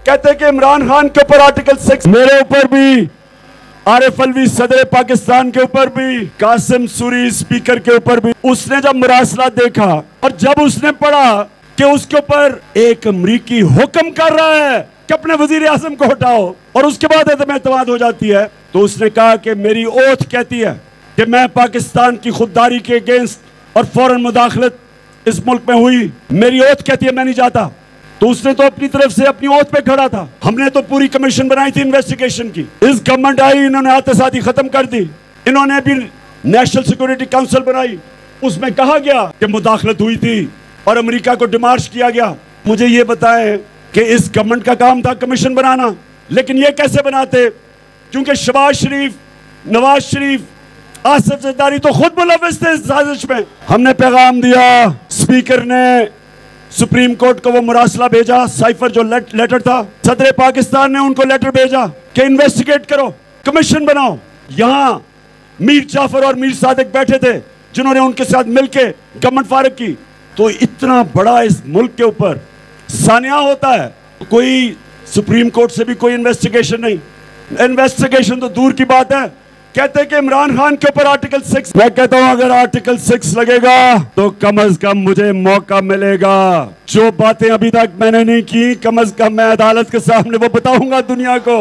कहते कि इमरान खान के ऊपर आर्टिकल 6, मेरे ऊपर भी, आरिफ अलवी सदर पाकिस्तान के ऊपर भी, कासिम सूरी स्पीकर के ऊपर भी। उसने जब मुरासला देखा और जब उसने पढ़ा कि उसके ऊपर एक अमरीकी हुक्म कर रहा है कि अपने वजीर आजम को हटाओ और उसके बाद एतमाद हो जाती है, तो उसने कहा कि मेरी ओथ कहती है कि मैं पाकिस्तान की खुददारी के अगेंस्ट और फौरन मुदाखलत इस मुल्क में हुई, मेरी ओथ कहती है मैं नहीं जाता। तो उसने तो अपनी तरफ से अपनी ओथ पे खड़ा था। हमने तो पूरी कमीशन बनाई थी इन्वेस्टिगेशन की। इस गवर्नमेंट आई, इन्होंने आतशादी खत्म कर दी। इन्होंने भी नेशनल सिक्योरिटी काउंसिल बनाई, उसमें कहा गया कि मुदाखलत हुई थी और अमेरिका को डिमार्च किया गया। मुझे ये बताएं कि इस गवर्नमेंट का काम था कमीशन बनाना, लेकिन ये कैसे बनाते? क्योंकि शहबाज शरीफ, नवाज शरीफ, आसिफ जरदारी तो खुद मुलव्विस थे इस साजिश में। हमने पैगाम दिया, स्पीकर ने सुप्रीम कोर्ट को वो मुरासला भेजा, साइफर जो लेटर था, सदर पाकिस्तान ने उनको लेटर भेजा कि इन्वेस्टिगेट करो, कमीशन बनाओ। यहां मीर जाफर और मीर सादिक बैठे थे जिन्होंने उनके साथ मिलकर गवर्नमेंट फारग की। तो इतना बड़ा इस मुल्क के ऊपर सानिया होता है, कोई सुप्रीम कोर्ट से भी कोई इन्वेस्टिगेशन नहीं। इन्वेस्टिगेशन तो दूर की बात है। कहते हैं कि इमरान खान के ऊपर आर्टिकल 6, मैं कहता हूं अगर आर्टिकल 6 लगेगा तो कम अज कम मुझे मौका मिलेगा। जो बातें अभी तक मैंने नहीं की, कम अज कम मैं अदालत के सामने वो बताऊंगा दुनिया को।